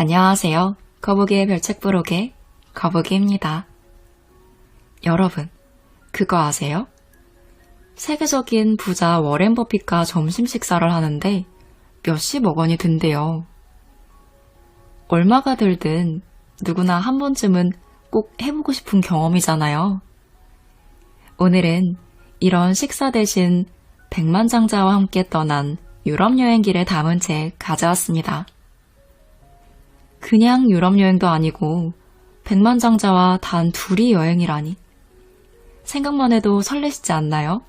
안녕하세요. 거북이의 별책 부록의 거북이입니다. 여러분, 그거 아세요? 세계적인 부자 워렌 버핏과 점심 식사를 하는데 몇십억 원이 든대요. 얼마가 들든 누구나 한 번쯤은 꼭 해보고 싶은 경험이잖아요. 오늘은 이런 식사 대신 백만장자와 함께 떠난 유럽 여행기를 담은 책 가져왔습니다. 그냥 유럽 여행도 아니고 백만장자와 단 둘이 여행이라니. 생각만 해도 설레시지 않나요?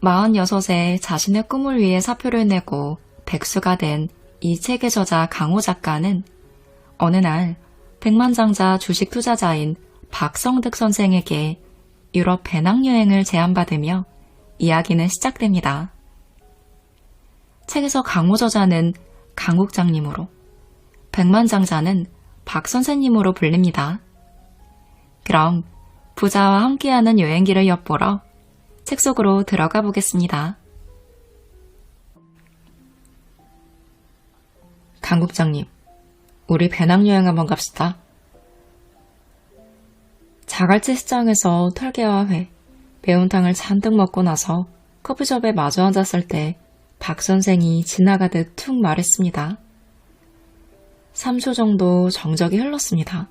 46에 자신의 꿈을 위해 사표를 내고 백수가 된 이 책의 저자 강호 작가는 어느 날 백만장자 주식 투자자인 박성득 선생에게 유럽 배낭여행을 제안받으며 이야기는 시작됩니다. 책에서 강호 저자는 강 국장님으로, 백만장자는 박 선생님으로 불립니다. 그럼 부자와 함께하는 여행기를 엿보러 책 속으로 들어가 보겠습니다. 강 국장님, 우리 배낭여행 한번 갑시다. 자갈치 시장에서 털개와 회, 매운탕을 잔뜩 먹고 나서 커피숍에 마주 앉았을 때 박 선생이 지나가듯 툭 말했습니다. 3초 정도 정적이 흘렀습니다.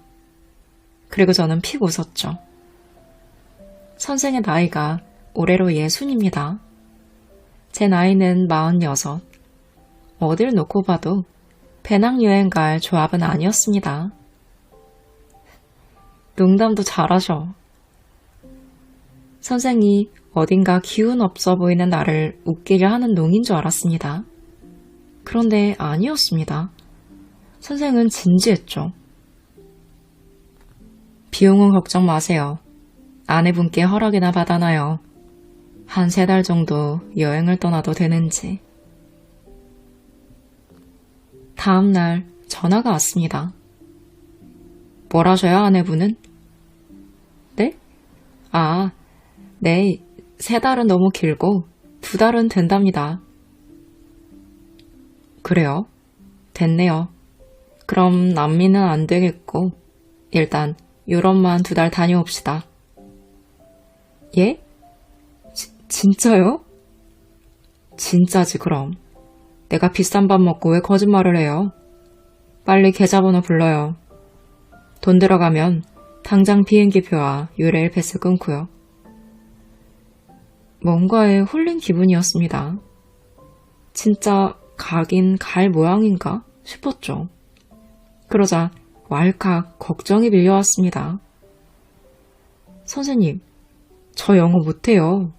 그리고 저는 픽 웃었죠. 선생의 나이가 올해로 60입니다. 제 나이는 46. 어딜 놓고 봐도 배낭여행 갈 조합은 아니었습니다. 농담도 잘하셔. 선생이 어딘가 기운 없어 보이는 나를 웃기려 하는 농인 줄 알았습니다. 그런데 아니었습니다. 선생은 진지했죠. 비용은 걱정 마세요. 아내분께 허락이나 받아놔요. 한 3달 정도 여행을 떠나도 되는지. 다음 날 전화가 왔습니다. 뭐라셔요, 아내분은? 네? 네, 3달은 너무 길고 2달은 된답니다. 그래요? 됐네요. 그럼 남미는 안 되겠고 일단 유럽만 2달 다녀옵시다. 예? 진짜요? 진짜지 그럼. 내가 비싼 밥 먹고 왜 거짓말을 해요? 빨리 계좌번호 불러요. 돈 들어가면 당장 비행기표와 유레일 패스 끊고요. 뭔가에 홀린 기분이었습니다. 진짜 가긴 갈 모양인가 싶었죠. 그러자 왈칵 걱정이 밀려왔습니다. 선생님, 저 영어 못해요.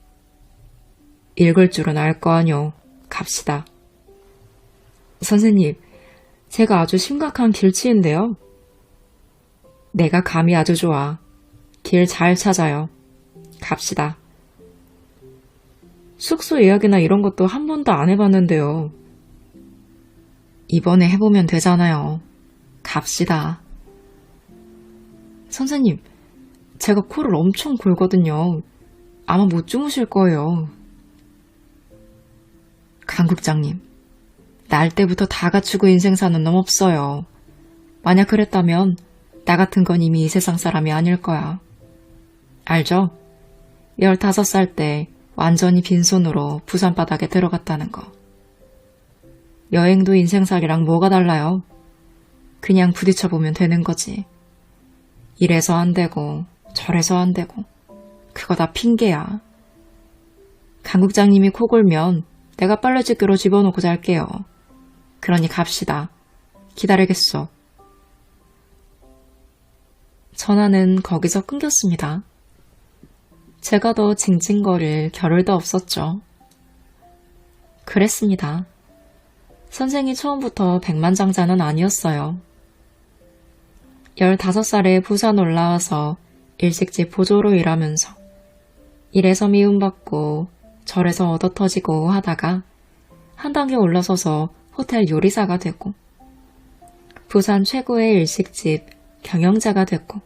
읽을 줄은 알 거 아뇨. 갑시다. 선생님, 제가 아주 심각한 길치인데요. 내가 감이 아주 좋아. 길 잘 찾아요. 갑시다. 숙소 예약이나 이런 것도 한 번도 안 해봤는데요. 이번에 해보면 되잖아요. 갑시다. 선생님, 제가 코를 엄청 골거든요. 아마 못 주무실 거예요. 강 국장님, 날 때부터 다 갖추고 인생 사는 놈 없어요. 만약 그랬다면 나 같은 건 이미 이 세상 사람이 아닐 거야. 알죠? 15살 때 완전히 빈손으로 부산 바닥에 들어갔다는 거. 여행도 인생살이랑 뭐가 달라요? 그냥 부딪혀보면 되는 거지. 이래서 안 되고 저래서 안 되고 그거 다 핑계야. 강 국장님이 코 골면 내가 빨래집게로 집어넣고 잘게요. 그러니 갑시다. 기다리겠소. 전화는 거기서 끊겼습니다. 제가 더 징징거릴 겨를도 없었죠. 그랬습니다. 선생이 처음부터 백만장자는 아니었어요. 15살에 부산 올라와서 일식집 보조로 일하면서 이래서 미움받고 저래서 얻어터지고 하다가 한 단계 올라서서 호텔 요리사가 되고 부산 최고의 일식집 경영자가 됐고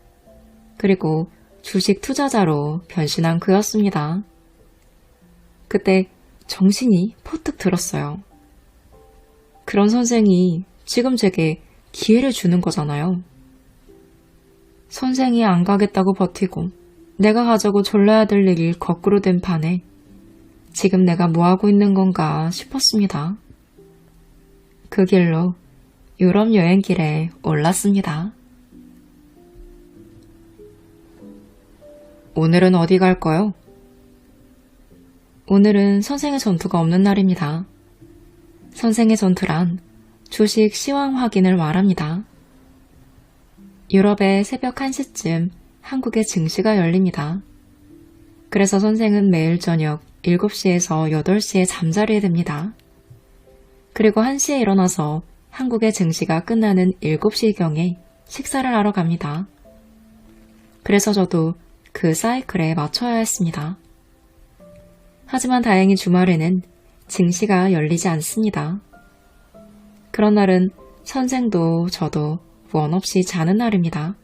그리고 주식 투자자로 변신한 그였습니다. 그때 정신이 퍼뜩 들었어요. 그런 선생이 지금 제게 기회를 주는 거잖아요. 선생이 안 가겠다고 버티고 내가 가자고 졸라야 될 일이 거꾸로 된 판에 지금 내가 뭐하고 있는 건가 싶었습니다. 그 길로 유럽 여행길에 올랐습니다. 오늘은 어디 갈까요? 오늘은 선생의 전투가 없는 날입니다. 선생의 전투란 주식 시황 확인을 말합니다. 유럽의 새벽 1시쯤 한국의 증시가 열립니다. 그래서 선생은 매일 저녁 7시에서 8시에 잠자리에 듭니다. 그리고 1시에 일어나서 한국의 증시가 끝나는 7시경에 식사를 하러 갑니다. 그래서 저도 그 사이클에 맞춰야 했습니다. 하지만 다행히 주말에는 증시가 열리지 않습니다. 그런 날은 선생도 저도 원 없이 자는 날입니다.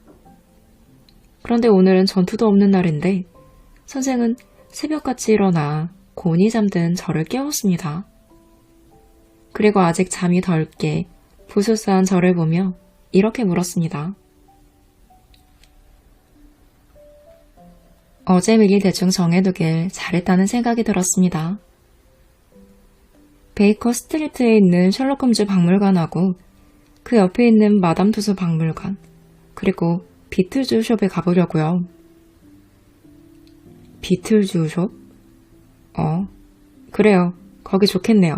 그런데 오늘은 전투도 없는 날인데 선생은 새벽같이 일어나 곤히 잠든 저를 깨웠습니다. 그리고 아직 잠이 덜 깨 부스스한 저를 보며 이렇게 물었습니다. 어제 미리 대충 정해두길 잘했다는 생각이 들었습니다. 베이커 스트리트에 있는 셜록 홈즈 박물관하고 그 옆에 있는 마담 투스 박물관, 그리고 비틀즈 숍에 가보려고요. 비틀즈 숍? 그래요. 거기 좋겠네요.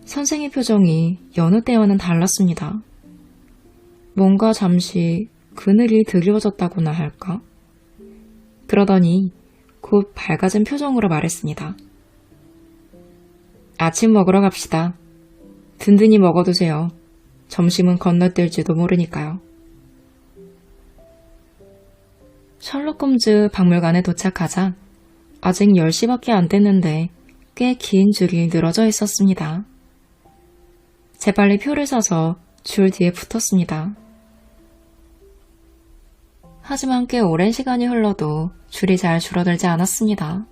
선생의 표정이 여느 때와는 달랐습니다. 뭔가 잠시 그늘이 드리워졌다고나 할까? 그러더니 곧 밝아진 표정으로 말했습니다. 아침 먹으러 갑시다. 든든히 먹어두세요. 점심은 건너뛸지도 모르니까요. 셜록 홈즈 박물관에 도착하자 아직 10시밖에 안 됐는데 꽤 긴 줄이 늘어져 있었습니다. 재빨리 표를 사서 줄 뒤에 붙었습니다. 하지만 꽤 오랜 시간이 흘러도 줄이 잘 줄어들지 않았습니다.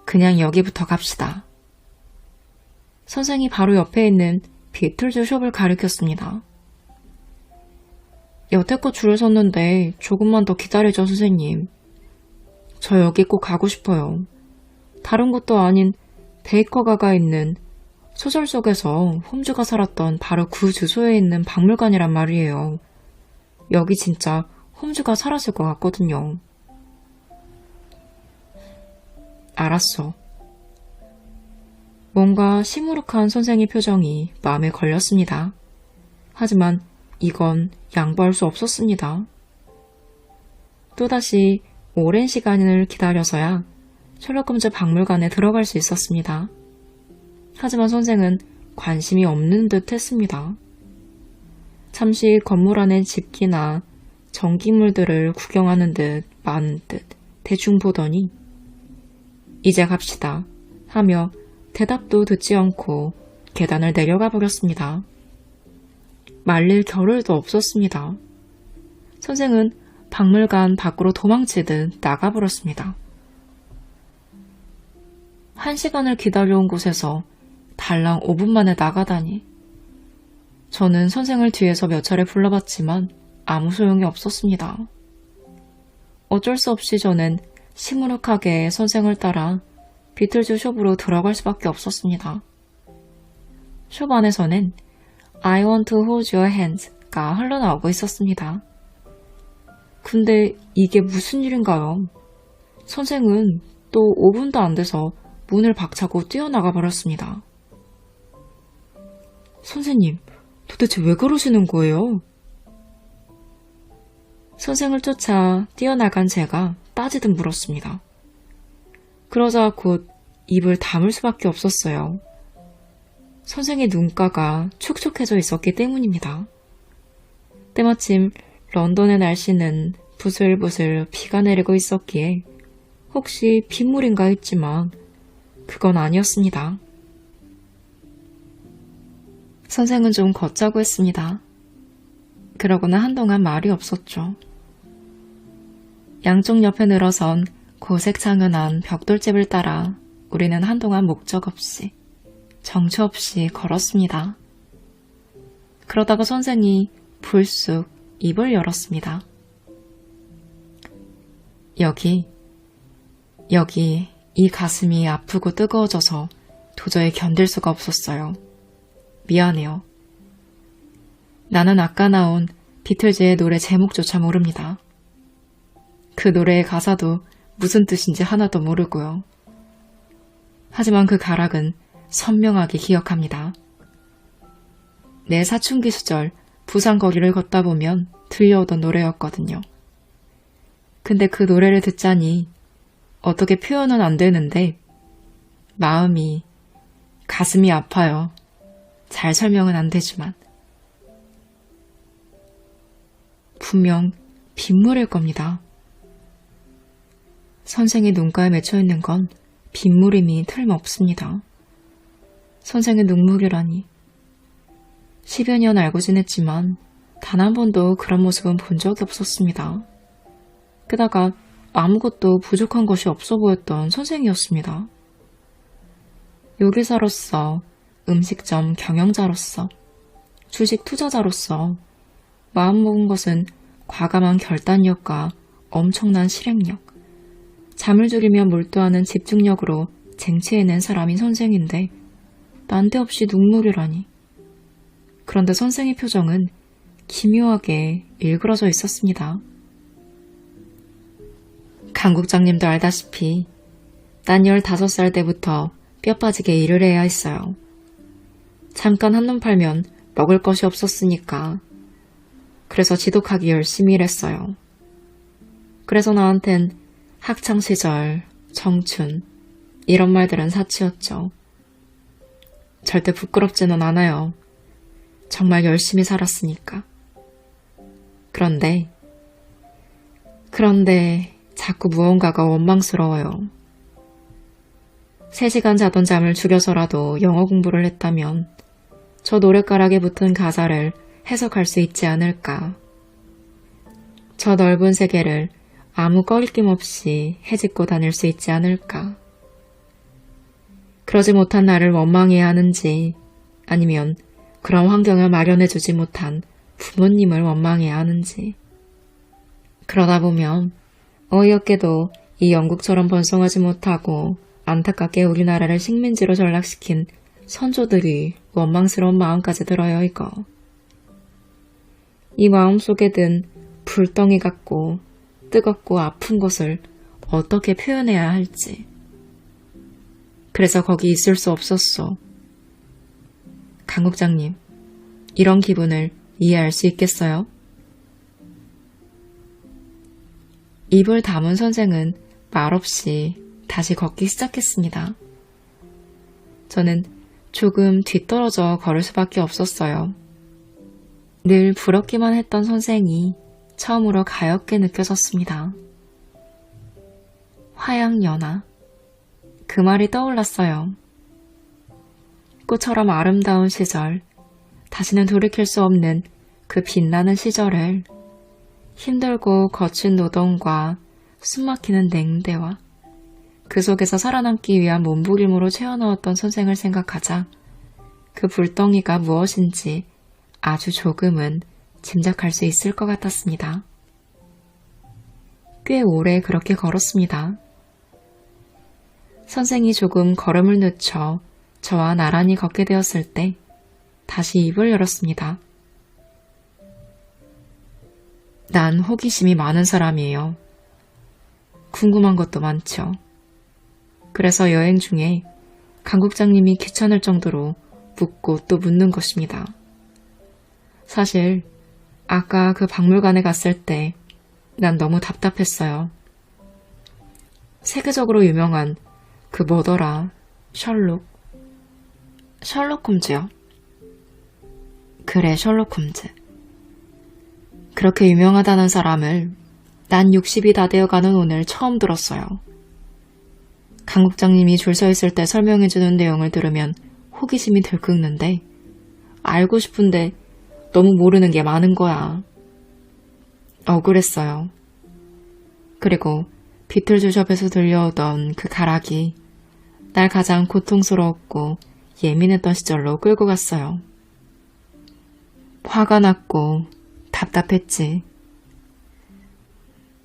그냥 여기부터 갑시다. 선생이 바로 옆에 있는 비틀즈 숍을 가리켰습니다. 여태껏 줄을 섰는데 조금만 더 기다리죠, 선생님. 저 여기 꼭 가고 싶어요. 다른 곳도 아닌 베이커가가 있는 소설 속에서 홈즈가 살았던 바로 그 주소에 있는 박물관이란 말이에요. 여기 진짜 홈즈가 살았을 것 같거든요. 알았어. 뭔가 시무룩한 선생의 표정이 마음에 걸렸습니다. 하지만 이건 양보할 수 없었습니다. 또다시 오랜 시간을 기다려서야 셜록 홈즈 박물관에 들어갈 수 있었습니다. 하지만 선생은 관심이 없는 듯 했습니다. 잠시 건물 안의 집기나 전기물들을 구경하는 듯 마는 듯 대충 보더니 이제 갑시다 하며 대답도 듣지 않고 계단을 내려가 버렸습니다. 말릴 겨를도 없었습니다. 선생은 박물관 밖으로 도망치듯 나가버렸습니다. 1시간을 기다려온 곳에서 달랑 5분 만에 나가다니. 저는 선생을 뒤에서 몇 차례 불러봤지만 아무 소용이 없었습니다. 어쩔 수 없이 저는 시무룩하게 선생을 따라 비틀즈 숍으로 들어갈 수밖에 없었습니다. 숍 안에서는 I want to hold your hands가 흘러나오고 있었습니다. 근데 이게 무슨 일인가요? 선생은 또 5분도 안 돼서 문을 박차고 뛰어나가 버렸습니다. 선생님, 도대체 왜 그러시는 거예요? 선생을 쫓아 뛰어나간 제가 따지듯 물었습니다. 그러자 곧 입을 다물 수밖에 없었어요. 선생의 눈가가 촉촉해져 있었기 때문입니다. 때마침 런던의 날씨는 부슬부슬 비가 내리고 있었기에 혹시 빗물인가 했지만 그건 아니었습니다. 선생은 좀 걷자고 했습니다. 그러고는 한동안 말이 없었죠. 양쪽 옆에 늘어선 고색 창연한 벽돌집을 따라 우리는 한동안 목적 없이 정처 없이 걸었습니다. 그러다가 선생이 불쑥 입을 열었습니다. 여기 이 가슴이 아프고 뜨거워져서 도저히 견딜 수가 없었어요. 미안해요. 나는 아까 나온 비틀즈의 노래 제목조차 모릅니다. 그 노래의 가사도 무슨 뜻인지 하나도 모르고요. 하지만 그 가락은 선명하게 기억합니다. 내 사춘기 시절 부산 거리를 걷다 보면 들려오던 노래였거든요. 근데 그 노래를 듣자니 어떻게 표현은 안 되는데 가슴이 아파요. 잘 설명은 안 되지만. 분명 빗물일 겁니다. 선생의 눈가에 맺혀있는 건 빗물임이 틀림없습니다. 선생의 눈물이라니. 10여 년 알고 지냈지만 단 한 번도 그런 모습은 본 적이 없었습니다. 게다가 아무것도 부족한 것이 없어 보였던 선생이었습니다. 요리사로서, 음식점 경영자로서, 주식 투자자로서 마음먹은 것은 과감한 결단력과 엄청난 실행력, 잠을 줄이며 몰두하는 집중력으로 쟁취해낸 사람인 선생인데 난데없이 눈물이라니. 그런데 선생의 표정은 기묘하게 일그러져 있었습니다. 강 국장님도 알다시피 난 15살 때부터 뼈 빠지게 일을 해야 했어요. 잠깐 한눈 팔면 먹을 것이 없었으니까. 그래서 지독하게 열심히 일했어요. 그래서 나한텐 학창시절, 청춘 이런 말들은 사치였죠. 절대 부끄럽지는 않아요. 정말 열심히 살았으니까. 그런데 자꾸 무언가가 원망스러워요. 3시간 자던 잠을 죽여서라도 영어 공부를 했다면 저 노랫가락에 붙은 가사를 해석할 수 있지 않을까. 저 넓은 세계를 아무 꺼리낌 없이 헤집고 다닐 수 있지 않을까. 그러지 못한 나를 원망해야 하는지 아니면 그런 환경을 마련해주지 못한 부모님을 원망해야 하는지. 그러다 보면 어이없게도 이 영국처럼 번성하지 못하고 안타깝게 우리나라를 식민지로 전락시킨 선조들이 원망스러운 마음까지 들어요, 이거. 이 마음속에 든 불덩이 같고 뜨겁고 아픈 것을 어떻게 표현해야 할지. 그래서 거기 있을 수 없었어. 강 국장님, 이런 기분을 이해할 수 있겠어요? 입을 다문 선생은 말없이 다시 걷기 시작했습니다. 저는 조금 뒤떨어져 걸을 수밖에 없었어요. 늘 부럽기만 했던 선생이 처음으로 가엾게 느껴졌습니다. 화양연화. 그 말이 떠올랐어요. 꽃처럼 아름다운 시절, 다시는 돌이킬 수 없는 그 빛나는 시절을 힘들고 거친 노동과 숨막히는 냉대와 그 속에서 살아남기 위한 몸부림으로 채워넣었던 선생을 생각하자 그 불덩이가 무엇인지 아주 조금은 짐작할 수 있을 것 같았습니다. 꽤 오래 그렇게 걸었습니다. 선생이 조금 걸음을 늦춰 저와 나란히 걷게 되었을 때 다시 입을 열었습니다. 난 호기심이 많은 사람이에요. 궁금한 것도 많죠. 그래서 여행 중에 강 국장님이 귀찮을 정도로 묻고 또 묻는 것입니다. 사실 아까 그 박물관에 갔을 때 난 너무 답답했어요. 세계적으로 유명한 그 뭐더라, 셜록 홈즈요. 그래, 셜록 홈즈. 그렇게 유명하다는 사람을 난 60이 다 되어가는 오늘 처음 들었어요. 강 국장님이 줄 서 있을 때 설명해주는 내용을 들으면 호기심이 들끓는데 알고 싶은데 너무 모르는 게 많은 거야. 억울했어요. 그리고 비틀즈 숍에서 들려오던 그 가락이 날 가장 고통스러웠고 예민했던 시절로 끌고 갔어요. 화가 났고 답답했지.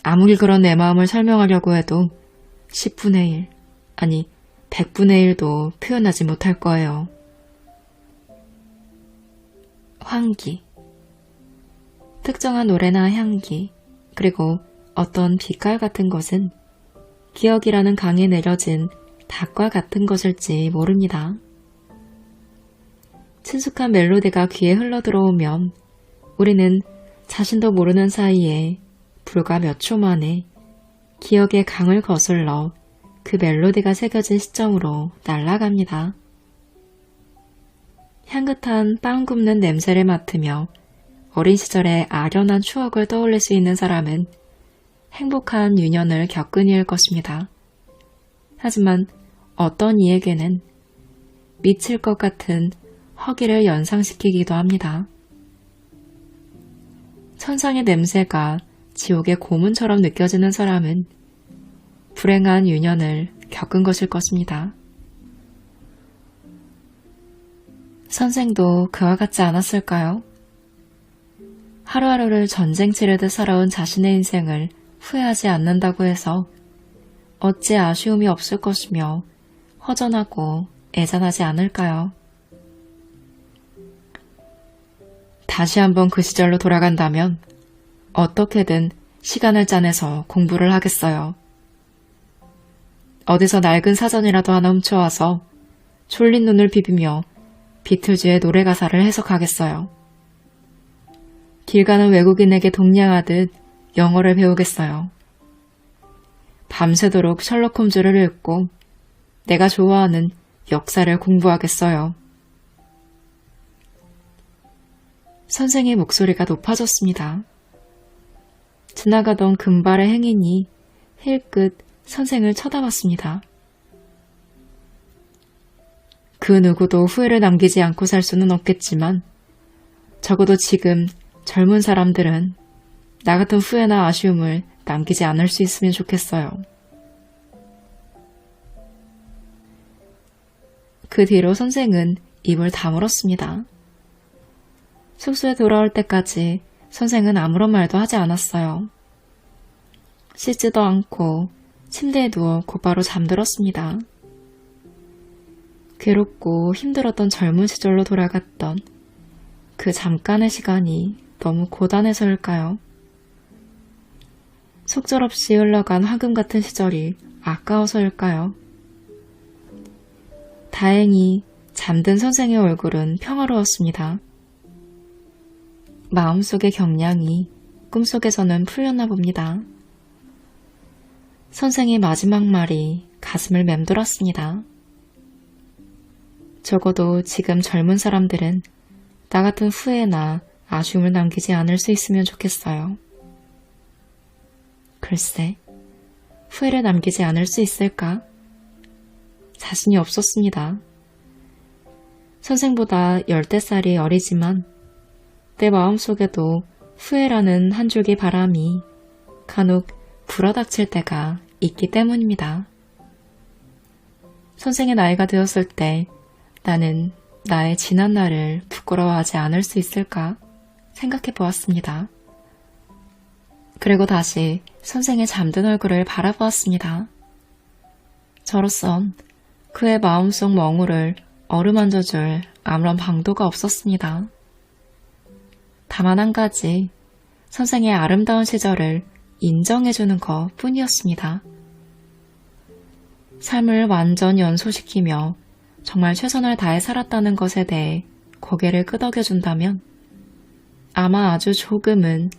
아무리 그런 내 마음을 설명하려고 해도 10분의 1, 아니 100분의 1도 표현하지 못할 거예요. 환기. 특정한 노래나 향기, 그리고 어떤 빛깔 같은 것은 기억이라는 강에 내려진 닭과 같은 것일지 모릅니다. 친숙한 멜로디가 귀에 흘러들어오면 우리는 자신도 모르는 사이에 불과 몇 초 만에 기억의 강을 거슬러 그 멜로디가 새겨진 시점으로 날아갑니다. 향긋한 빵 굽는 냄새를 맡으며 어린 시절의 아련한 추억을 떠올릴 수 있는 사람은 행복한 유년을 겪은 이일 것입니다. 하지만 어떤 이에게는 미칠 것 같은 허기를 연상시키기도 합니다. 천상의 냄새가 지옥의 고문처럼 느껴지는 사람은 불행한 유년을 겪은 것일 것입니다. 선생도 그와 같지 않았을까요? 하루하루를 전쟁 치르듯 살아온 자신의 인생을 후회하지 않는다고 해서 어찌 아쉬움이 없을 것이며 허전하고 애잔하지 않을까요? 다시 한번 그 시절로 돌아간다면 어떻게든 시간을 짜내서 공부를 하겠어요. 어디서 낡은 사전이라도 하나 훔쳐와서 졸린 눈을 비비며 비틀즈의 노래 가사를 해석하겠어요. 길 가는 외국인에게 동냥하듯 영어를 배우겠어요. 밤새도록 셜록 홈즈를 읽고 내가 좋아하는 역사를 공부하겠어요. 선생의 목소리가 높아졌습니다. 지나가던 금발의 행인이 힐끗 선생을 쳐다봤습니다. 그 누구도 후회를 남기지 않고 살 수는 없겠지만 적어도 지금 젊은 사람들은 나 같은 후회나 아쉬움을 남기지 않을 수 있으면 좋겠어요. 그 뒤로 선생은 입을 다물었습니다. 숙소에 돌아올 때까지 선생은 아무런 말도 하지 않았어요. 씻지도 않고 침대에 누워 곧바로 잠들었습니다. 괴롭고 힘들었던 젊은 시절로 돌아갔던 그 잠깐의 시간이 너무 고단해서일까요? 속절없이 흘러간 화금 같은 시절이 아까워서일까요? 다행히 잠든 선생의 얼굴은 평화로웠습니다. 마음속의 경량이 꿈속에서는 풀렸나 봅니다. 선생의 마지막 말이 가슴을 맴돌았습니다. 적어도 지금 젊은 사람들은 나 같은 후회나 아쉬움을 남기지 않을 수 있으면 좋겠어요. 글쎄, 후회를 남기지 않을 수 있을까? 자신이 없었습니다. 선생보다 10살이 어리지만 내 마음속에도 후회라는 한 줄기 바람이 간혹 불어닥칠 때가 있기 때문입니다. 선생의 나이가 되었을 때 나는 나의 지난 날을 부끄러워하지 않을 수 있을까 생각해 보았습니다. 그리고 다시 선생의 잠든 얼굴을 바라보았습니다. 저로선 그의 마음속 멍울을 어루만져 줄 아무런 방도가 없었습니다. 다만 한 가지, 선생의 아름다운 시절을 인정해주는 것 뿐이었습니다. 삶을 완전 연소시키며 정말 최선을 다해 살았다는 것에 대해 고개를 끄덕여준다면 아마 아주 조금은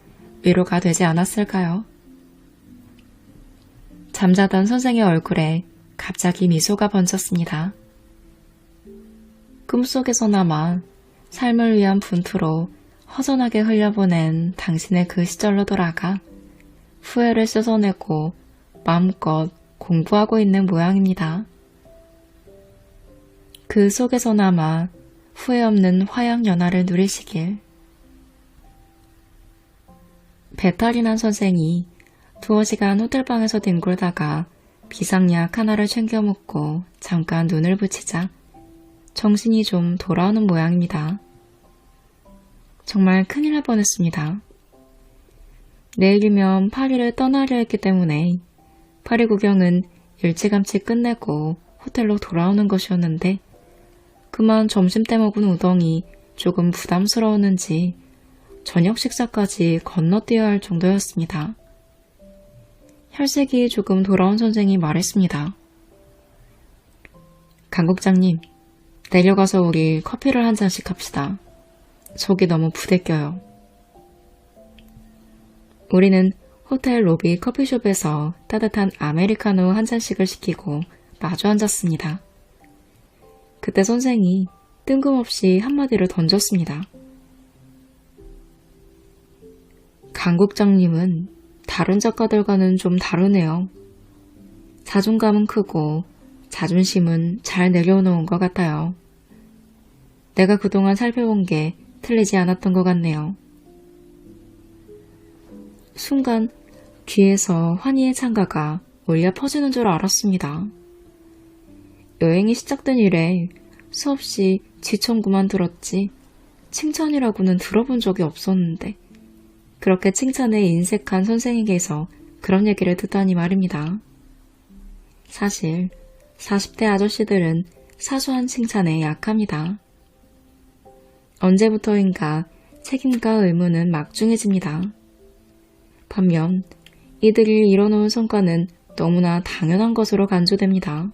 위로가 되지 않았을까요? 잠자던 선생의 얼굴에 갑자기 미소가 번졌습니다. 꿈속에서나마 삶을 위한 분투로 허전하게 흘려보낸 당신의 그 시절로 돌아가 후회를 씻어내고 마음껏 공부하고 있는 모양입니다. 그 속에서나마 후회 없는 화양연화를 누리시길. 배탈이 난 선생이 두어 시간 호텔방에서 뒹굴다가 비상약 하나를 챙겨 먹고 잠깐 눈을 붙이자 정신이 좀 돌아오는 모양입니다. 정말 큰일 날 뻔했습니다. 내일이면 파리를 떠나려 했기 때문에 파리 구경은 일찌감치 끝내고 호텔로 돌아오는 것이었는데 그만 점심때 먹은 우동이 조금 부담스러웠는지 저녁 식사까지 건너뛰어야 할 정도였습니다. 혈색이 조금 돌아온 선생이 말했습니다. 강 국장님, 내려가서 우리 커피를 한 잔씩 합시다. 속이 너무 부대껴요. 우리는 호텔 로비 커피숍에서 따뜻한 아메리카노 한 잔씩을 시키고 마주 앉았습니다. 그때 선생이 뜬금없이 한마디를 던졌습니다. 강 국장님은 다른 작가들과는 좀 다르네요. 자존감은 크고 자존심은 잘 내려놓은 것 같아요. 내가 그동안 살펴본 게 틀리지 않았던 것 같네요. 순간 귀에서 환희의 창가가 울려 퍼지는 줄 알았습니다. 여행이 시작된 이래 수없이 지청구만 들었지 칭찬이라고는 들어본 적이 없었는데 그렇게 칭찬에 인색한 선생에게서 그런 얘기를 듣다니 말입니다. 사실 40대 아저씨들은 사소한 칭찬에 약합니다. 언제부터인가 책임과 의무는 막중해집니다. 반면 이들이 이뤄놓은 성과는 너무나 당연한 것으로 간주됩니다.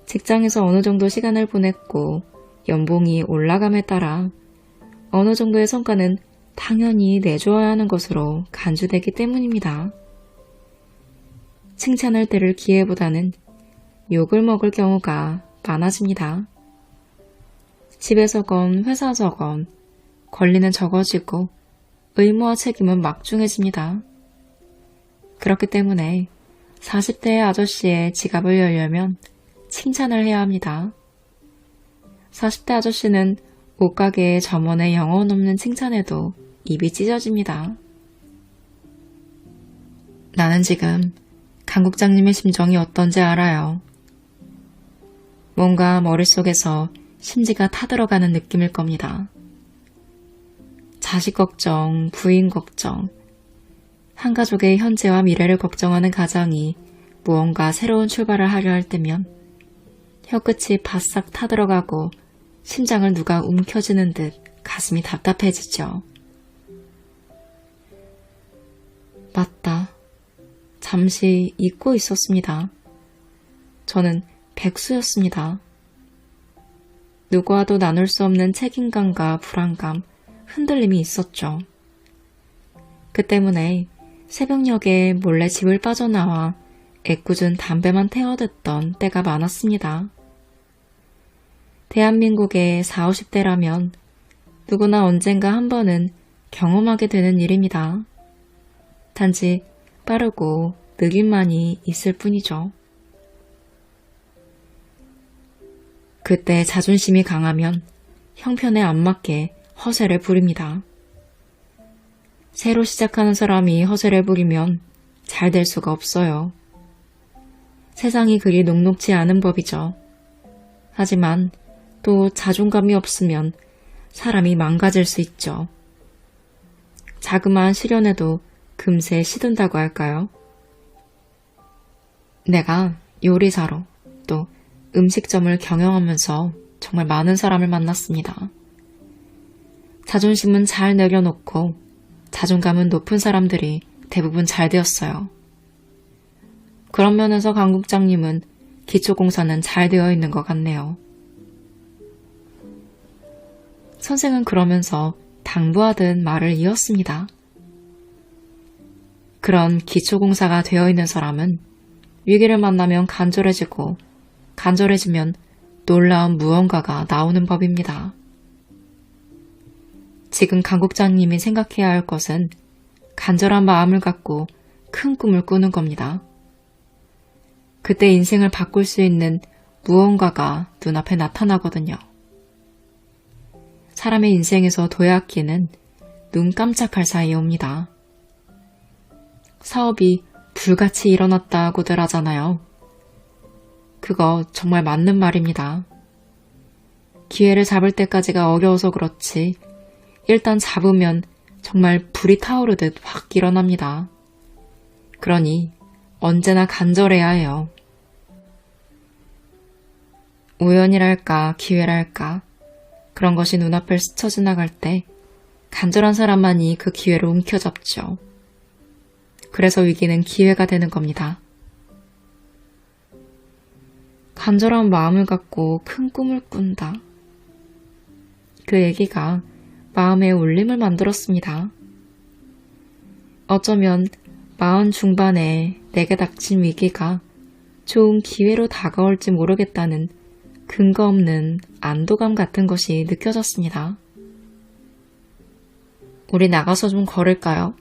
직장에서 어느 정도 시간을 보냈고 연봉이 올라감에 따라 어느 정도의 성과는 당연히 내줘야 하는 것으로 간주되기 때문입니다. 칭찬을 들을 기회보다는 욕을 먹을 경우가 많아집니다. 집에서건 회사에서건 권리는 적어지고 의무와 책임은 막중해집니다. 그렇기 때문에 40대의 아저씨의 지갑을 열려면 칭찬을 해야 합니다. 40대 아저씨는 옷가게의 점원의 영혼 없는 칭찬에도 입이 찢어집니다. 나는 지금 강 국장님의 심정이 어떤지 알아요. 뭔가 머릿속에서 심지가 타들어가는 느낌일 겁니다. 자식 걱정, 부인 걱정, 한 가족의 현재와 미래를 걱정하는 가장이 무언가 새로운 출발을 하려 할 때면 혀끝이 바싹 타들어가고 심장을 누가 움켜쥐는 듯 가슴이 답답해지죠. 맞다. 잠시 잊고 있었습니다. 저는 백수였습니다. 누구와도 나눌 수 없는 책임감과 불안감, 흔들림이 있었죠. 그 때문에 새벽녘에 몰래 집을 빠져나와 애꿎은 담배만 태워댔던 때가 많았습니다. 대한민국의 40, 50대라면 누구나 언젠가 한 번은 경험하게 되는 일입니다. 단지 빠르고 느림만이 있을 뿐이죠. 그때 자존심이 강하면 형편에 안 맞게 허세를 부립니다. 새로 시작하는 사람이 허세를 부리면 잘 될 수가 없어요. 세상이 그리 녹록지 않은 법이죠. 하지만 또 자존감이 없으면 사람이 망가질 수 있죠. 자그마한 시련에도 금세 시든다고 할까요? 내가 요리사로 또 음식점을 경영하면서 정말 많은 사람을 만났습니다. 자존심은 잘 내려놓고 자존감은 높은 사람들이 대부분 잘 되었어요. 그런 면에서 강 국장님은 기초공사는 잘 되어 있는 것 같네요. 선생은 그러면서 당부하듯 말을 이었습니다. 그런 기초공사가 되어 있는 사람은 위기를 만나면 간절해지고 간절해지면 놀라운 무언가가 나오는 법입니다. 지금 강 국장님이 생각해야 할 것은 간절한 마음을 갖고 큰 꿈을 꾸는 겁니다. 그때 인생을 바꿀 수 있는 무언가가 눈앞에 나타나거든요. 사람의 인생에서 도약기는 눈 깜짝할 사이에 옵니다. 사업이 불같이 일어났다고들 하잖아요. 그거 정말 맞는 말입니다. 기회를 잡을 때까지가 어려워서 그렇지 일단 잡으면 정말 불이 타오르듯 확 일어납니다. 그러니 언제나 간절해야 해요. 우연이랄까 기회랄까 그런 것이 눈앞을 스쳐 지나갈 때 간절한 사람만이 그 기회를 움켜잡죠. 그래서 위기는 기회가 되는 겁니다. 간절한 마음을 갖고 큰 꿈을 꾼다. 그 얘기가 마음에 울림을 만들었습니다. 어쩌면 40 중반에 내게 닥친 위기가 좋은 기회로 다가올지 모르겠다는 근거 없는 안도감 같은 것이 느껴졌습니다. 우리 나가서 좀 걸을까요?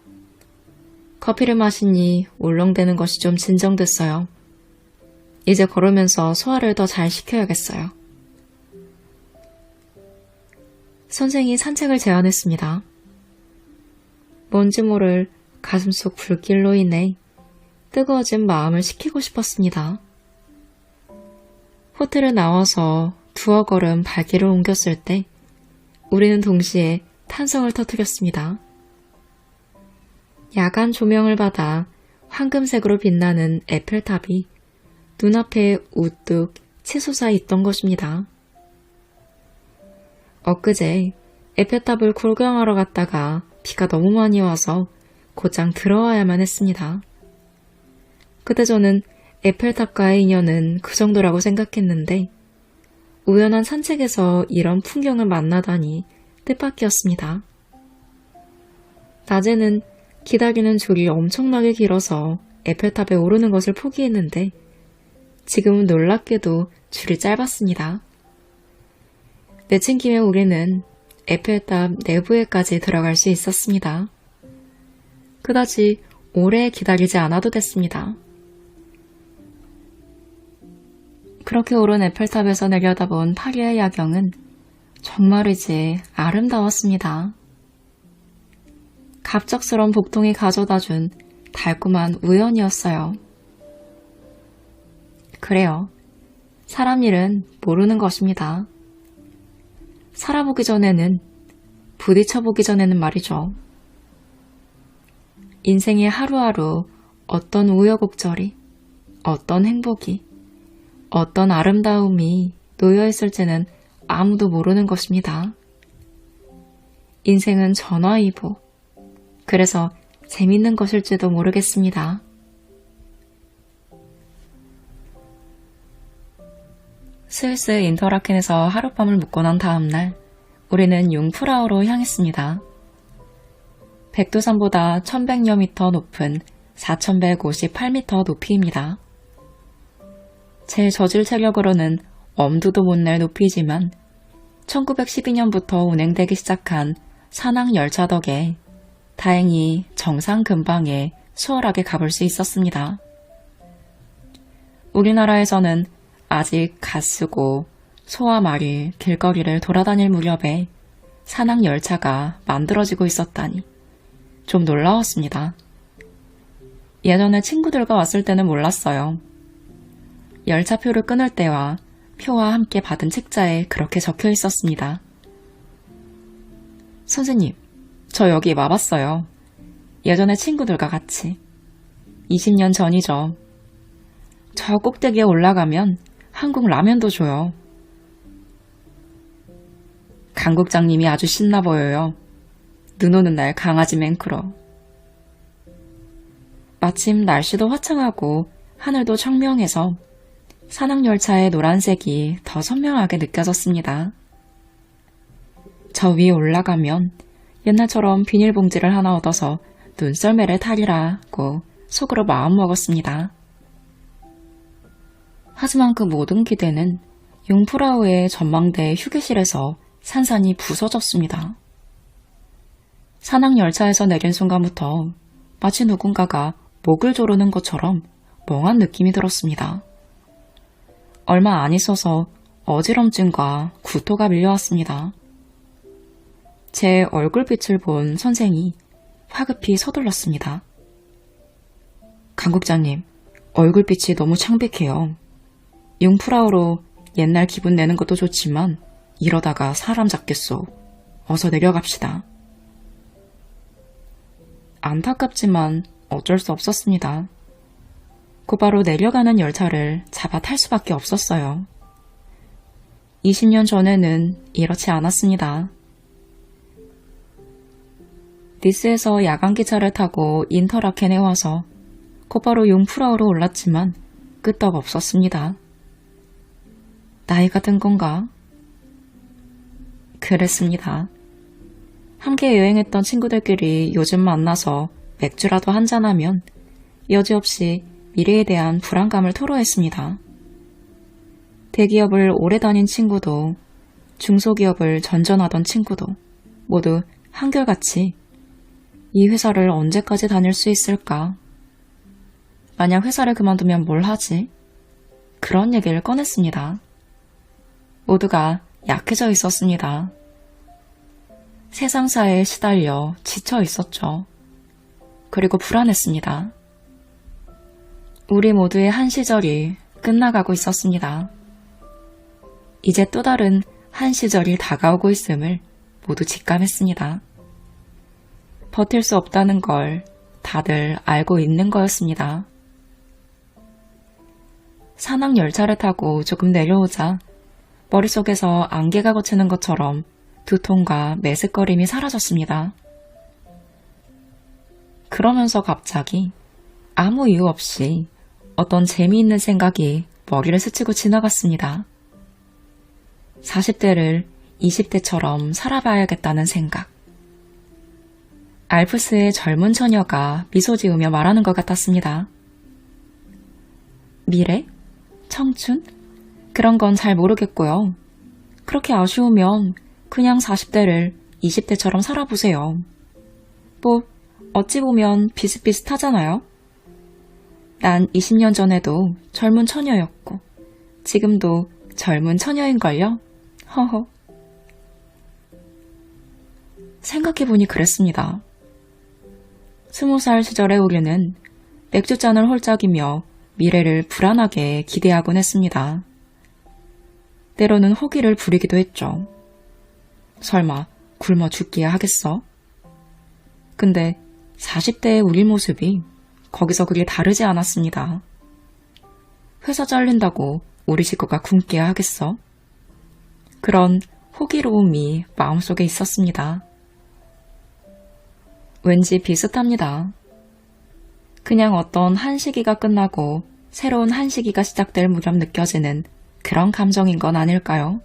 커피를 마시니 울렁대는 것이 좀 진정됐어요. 이제 걸으면서 소화를 더 잘 시켜야겠어요. 선생이 산책을 제안했습니다. 뭔지 모를 가슴속 불길로 인해 뜨거워진 마음을 식히고 싶었습니다. 호텔을 나와서 두어 걸음 발길을 옮겼을 때 우리는 동시에 탄성을 터뜨렸습니다. 야간 조명을 받아 황금색으로 빛나는 에펠탑이 눈앞에 우뚝 치솟아 있던 것입니다. 엊그제 에펠탑을 구경하러 갔다가 비가 너무 많이 와서 곧장 들어와야만 했습니다. 그때 저는 에펠탑과의 인연은 그 정도라고 생각했는데 우연한 산책에서 이런 풍경을 만나다니 뜻밖이었습니다. 낮에는 기다리는 줄이 엄청나게 길어서 에펠탑에 오르는 것을 포기했는데 지금은 놀랍게도 줄이 짧았습니다. 내친김에 우리는 에펠탑 내부에까지 들어갈 수 있었습니다. 그다지 오래 기다리지 않아도 됐습니다. 그렇게 오른 에펠탑에서 내려다본 파리의 야경은 정말이지 아름다웠습니다. 갑작스런 복통이 가져다준 달콤한 우연이었어요. 그래요. 사람 일은 모르는 것입니다. 살아보기 전에는, 부딪혀보기 전에는 말이죠. 인생의 하루하루 어떤 우여곡절이, 어떤 행복이, 어떤 아름다움이 놓여있을지는 아무도 모르는 것입니다. 인생은 전화위복. 그래서 재밌는 것일지도 모르겠습니다. 스위스 인터라켄에서 하룻밤을 묵고 난 다음날 우리는 융프라우로 향했습니다. 백두산보다 1100여 미터 높은 4158미터 높이입니다. 제 저질 체력으로는 엄두도 못 낼 높이지만 1912년부터 운행되기 시작한 산악 열차 덕에 다행히 정상 근방에 수월하게 가볼 수 있었습니다. 우리나라에서는 아직 갓쓰고 소와 말이 길거리를 돌아다닐 무렵에 산악 열차가 만들어지고 있었다니 좀 놀라웠습니다. 예전에 친구들과 왔을 때는 몰랐어요. 열차표를 끊을 때와 표와 함께 받은 책자에 그렇게 적혀 있었습니다. 선생님, 저 여기 와봤어요. 예전에 친구들과 같이. 20년 전이죠. 저 꼭대기에 올라가면 한국 라면도 줘요. 강 국장님이 아주 신나 보여요. 눈 오는 날 강아지 맹크러. 마침 날씨도 화창하고 하늘도 청명해서 산악열차의 노란색이 더 선명하게 느껴졌습니다. 저 위에 올라가면 옛날처럼 비닐봉지를 하나 얻어서 눈썰매를 타리라고 속으로 마음먹었습니다. 하지만 그 모든 기대는 융프라우의 전망대 휴게실에서 산산이 부서졌습니다. 산악열차에서 내린 순간부터 마치 누군가가 목을 조르는 것처럼 멍한 느낌이 들었습니다. 얼마 안 있어서 어지럼증과 구토가 밀려왔습니다. 제 얼굴빛을 본 선생이 화급히 서둘렀습니다. 강 국장님, 얼굴빛이 너무 창백해요. 융프라우로 옛날 기분 내는 것도 좋지만 이러다가 사람 잡겠소. 어서 내려갑시다. 안타깝지만 어쩔 수 없었습니다. 곧바로 내려가는 열차를 잡아 탈 수밖에 없었어요. 20년 전에는 이렇지 않았습니다. 니스에서 야간기차를 타고 인터라켄에 와서 곧바로 융프라우로 올랐지만 끄떡없었습니다. 나이가 든 건가? 그랬습니다. 함께 여행했던 친구들끼리 요즘 만나서 맥주라도 한잔하면 여지없이 미래에 대한 불안감을 토로했습니다. 대기업을 오래 다닌 친구도 중소기업을 전전하던 친구도 모두 한결같이 이 회사를 언제까지 다닐 수 있을까? 만약 회사를 그만두면 뭘 하지? 그런 얘기를 꺼냈습니다. 모두가 약해져 있었습니다. 세상사에 시달려 지쳐 있었죠. 그리고 불안했습니다. 우리 모두의 한 시절이 끝나가고 있었습니다. 이제 또 다른 한 시절이 다가오고 있음을 모두 직감했습니다. 버틸 수 없다는 걸 다들 알고 있는 거였습니다. 산악 열차를 타고 조금 내려오자 머릿속에서 안개가 걷히는 것처럼 두통과 메스꺼림이 사라졌습니다. 그러면서 갑자기 아무 이유 없이 어떤 재미있는 생각이 머리를 스치고 지나갔습니다. 40대를 20대처럼 살아봐야겠다는 생각. 알프스의 젊은 처녀가 미소 지으며 말하는 것 같았습니다. 미래? 청춘? 그런 건 잘 모르겠고요. 그렇게 아쉬우면 그냥 40대를 20대처럼 살아보세요. 뭐 어찌 보면 비슷비슷하잖아요. 난 20년 전에도 젊은 처녀였고 지금도 젊은 처녀인걸요? 허허. 생각해보니 그랬습니다. 20살 시절의 우리는 맥주잔을 홀짝이며 미래를 불안하게 기대하곤 했습니다. 때로는 호기를 부리기도 했죠. 설마 굶어 죽기야 하겠어? 근데 40대의 우리 모습이 거기서 그리 다르지 않았습니다. 회사 잘린다고 우리 식구가 굶기야 하겠어? 그런 호기로움이 마음속에 있었습니다. 왠지 비슷합니다. 그냥 어떤 한 시기가 끝나고 새로운 한 시기가 시작될 무렵 느껴지는 그런 감정인 건 아닐까요?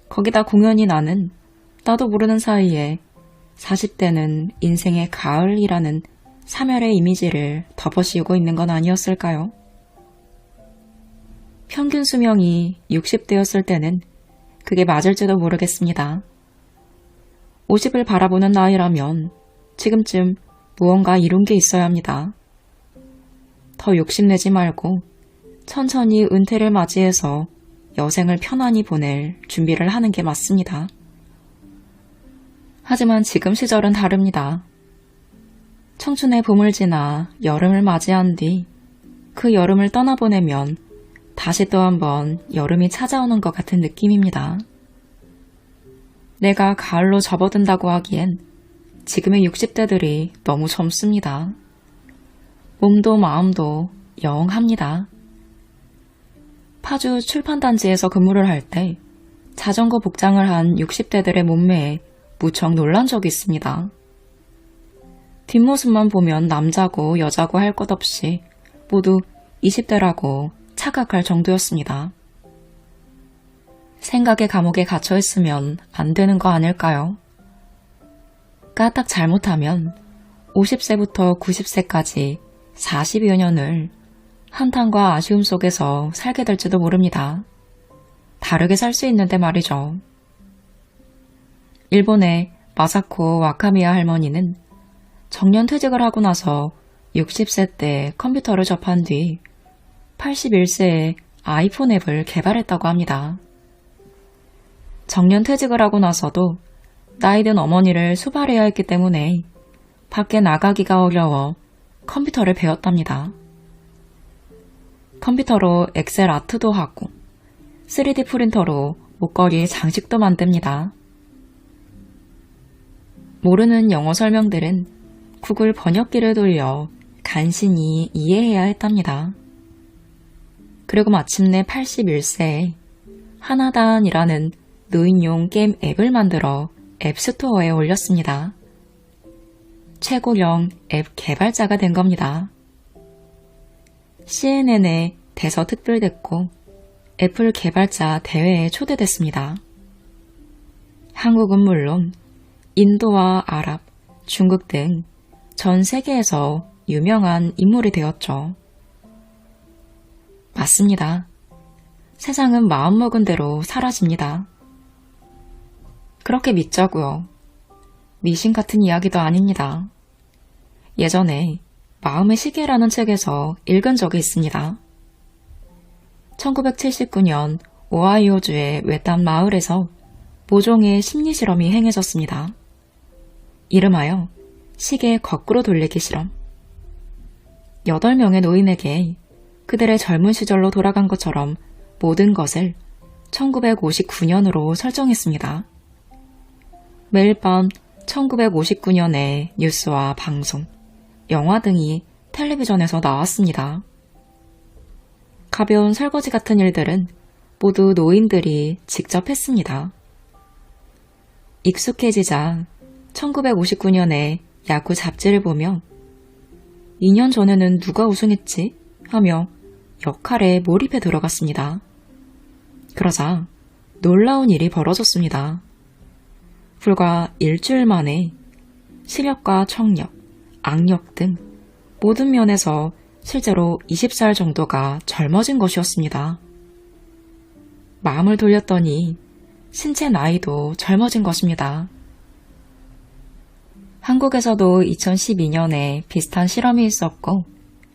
거기다 공연히 나는 나도 모르는 사이에 40대는 인생의 가을이라는 사멸의 이미지를 덮어씌우고 있는 건 아니었을까요? 평균 수명이 60대였을 때는 그게 맞을지도 모르겠습니다. 50을 바라보는 나이라면 지금쯤 무언가 이룬 게 있어야 합니다. 더 욕심내지 말고 천천히 은퇴를 맞이해서 여생을 편안히 보낼 준비를 하는 게 맞습니다. 하지만 지금 시절은 다릅니다. 청춘의 봄을 지나 여름을 맞이한 뒤 그 여름을 떠나보내면 다시 또 한번 여름이 찾아오는 것 같은 느낌입니다. 내가 가을로 접어든다고 하기엔 지금의 60대들이 너무 젊습니다. 몸도 마음도 영합니다. 파주 출판단지에서 근무를 할 때 자전거 복장을 한 60대들의 몸매에 무척 놀란 적이 있습니다. 뒷모습만 보면 남자고 여자고 할 것 없이 모두 20대라고 착각할 정도였습니다. 생각의 감옥에 갇혀 있으면 안 되는 거 아닐까요? 까딱 잘못하면 50세부터 90세까지 40여 년을 한탄과 아쉬움 속에서 살게 될지도 모릅니다. 다르게 살 수 있는데 말이죠. 일본의 마사코 와카미야 할머니는 정년 퇴직을 하고 나서 60세 때 컴퓨터를 접한 뒤 81세에 아이폰 앱을 개발했다고 합니다. 정년 퇴직을 하고 나서도 나이든 어머니를 수발해야 했기 때문에 밖에 나가기가 어려워 컴퓨터를 배웠답니다. 컴퓨터로 엑셀 아트도 하고 3D 프린터로 목걸이, 장식도 만듭니다. 모르는 영어 설명들은 구글 번역기를 돌려 간신히 이해해야 했답니다. 그리고 마침내 81세에 하나단이라는 노인용 게임 앱을 만들어 앱스토어에 올렸습니다. 최고령 앱 개발자가 된 겁니다. CNN에 대서 특별됐고 애플 개발자 대회에 초대됐습니다. 한국은 물론 인도와 아랍, 중국 등 전 세계에서 유명한 인물이 되었죠. 맞습니다. 세상은 마음먹은 대로 사라집니다. 그렇게 믿자고요. 미신 같은 이야기도 아닙니다. 예전에 마음의 시계라는 책에서 읽은 적이 있습니다. 1979년 오하이오주의 외딴 마을에서 모종의 심리실험이 행해졌습니다. 이름하여 시계 거꾸로 돌리기 실험. 8명의 노인에게 그들의 젊은 시절로 돌아간 것처럼 모든 것을 1959년으로 설정했습니다. 매일 밤 1959년의 뉴스와 방송, 영화 등이 텔레비전에서 나왔습니다. 가벼운 설거지 같은 일들은 모두 노인들이 직접 했습니다. 익숙해지자 1959년에 야구 잡지를 보며 2년 전에는 누가 우승했지? 하며 역할에 몰입해 들어갔습니다. 그러자 놀라운 일이 벌어졌습니다. 불과 일주일 만에 시력과 청력, 악력 등 모든 면에서 실제로 20살 정도가 젊어진 것이었습니다. 마음을 돌렸더니 신체 나이도 젊어진 것입니다. 한국에서도 2012년에 비슷한 실험이 있었고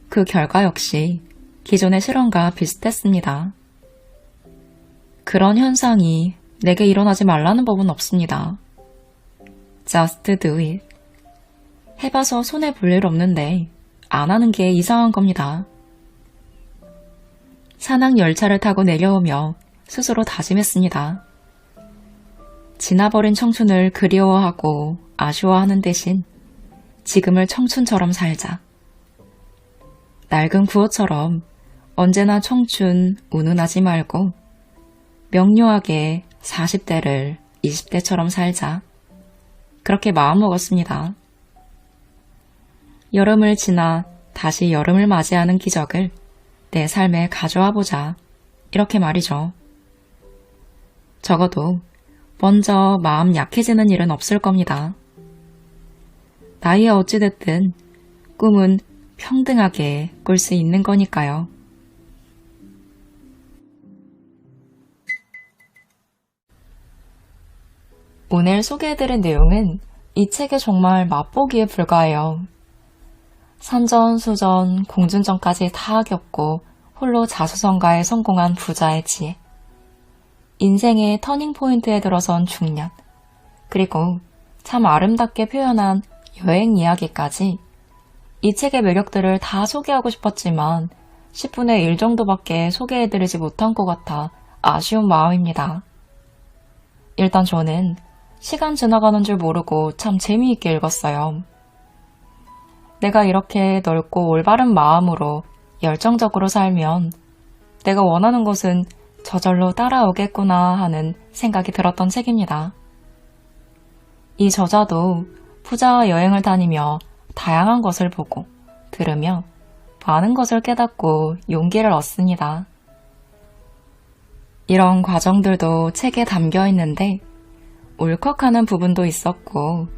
그 결과 역시 기존의 실험과 비슷했습니다. 그런 현상이 내게 일어나지 말라는 법은 없습니다. Just do it. 해봐서 손해볼 일 없는데 안 하는 게 이상한 겁니다. 산악 열차를 타고 내려오며 스스로 다짐했습니다. 지나버린 청춘을 그리워하고 아쉬워하는 대신 지금을 청춘처럼 살자. 낡은 구호처럼 언제나 청춘 운운하지 말고 명료하게 40대를 20대처럼 살자. 그렇게 마음먹었습니다. 여름을 지나 다시 여름을 맞이하는 기적을 내 삶에 가져와 보자. 이렇게 말이죠. 적어도 먼저 마음 약해지는 일은 없을 겁니다. 나이에 어찌됐든 꿈은 평등하게 꿀 수 있는 거니까요. 오늘 소개해드린 내용은 이 책의 정말 맛보기에 불과해요. 산전수전, 공준전까지 다 겪고 홀로 자수성가에 성공한 부자의 지혜. 인생의 터닝포인트에 들어선 중년. 그리고 참 아름답게 표현한 여행 이야기까지 이 책의 매력들을 다 소개하고 싶었지만 10분의 1 정도밖에 소개해드리지 못한 것 같아 아쉬운 마음입니다. 일단 저는 시간 지나가는 줄 모르고 참 재미있게 읽었어요. 내가 이렇게 넓고 올바른 마음으로 열정적으로 살면 내가 원하는 것은 저절로 따라오겠구나 하는 생각이 들었던 책입니다. 이 저자도 부자와 여행을 다니며 다양한 것을 보고 들으며 많은 것을 깨닫고 용기를 얻습니다. 이런 과정들도 책에 담겨 있는데 울컥하는 부분도 있었고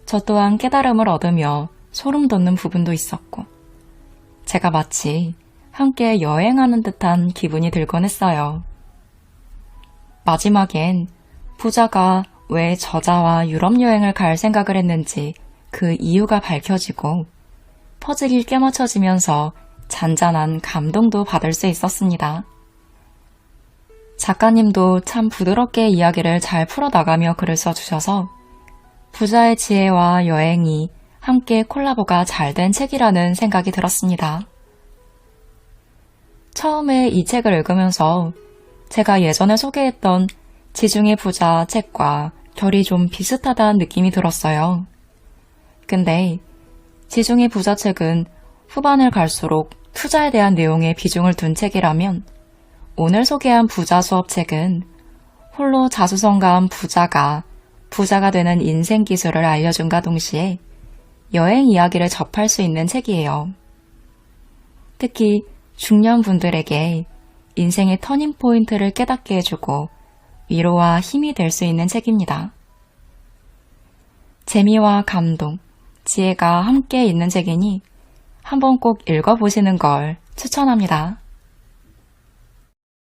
저 또한 깨달음을 얻으며 소름 돋는 부분도 있었고 제가 마치 함께 여행하는 듯한 기분이 들곤 했어요. 마지막엔 부자가 왜 저자와 유럽 여행을 갈 생각을 했는지 그 이유가 밝혀지고 퍼즐이 깨맞춰지면서 잔잔한 감동도 받을 수 있었습니다. 작가님도 참 부드럽게 이야기를 잘 풀어나가며 글을 써주셔서 부자의 지혜와 여행이 함께 콜라보가 잘 된 책이라는 생각이 들었습니다. 처음에 이 책을 읽으면서 제가 예전에 소개했던 지중해 부자 책과 결이 좀 비슷하다는 느낌이 들었어요. 근데 지중해 부자 책은 후반을 갈수록 투자에 대한 내용에 비중을 둔 책이라면 오늘 소개한 부자 수업 책은 홀로 자수성가한 부자가 되는 인생 기술을 알려준과 동시에 여행 이야기를 접할 수 있는 책이에요. 특히 중년분들에게 인생의 터닝포인트를 깨닫게 해주고 위로와 힘이 될 수 있는 책입니다. 재미와 감동, 지혜가 함께 있는 책이니 한번 꼭 읽어보시는 걸 추천합니다.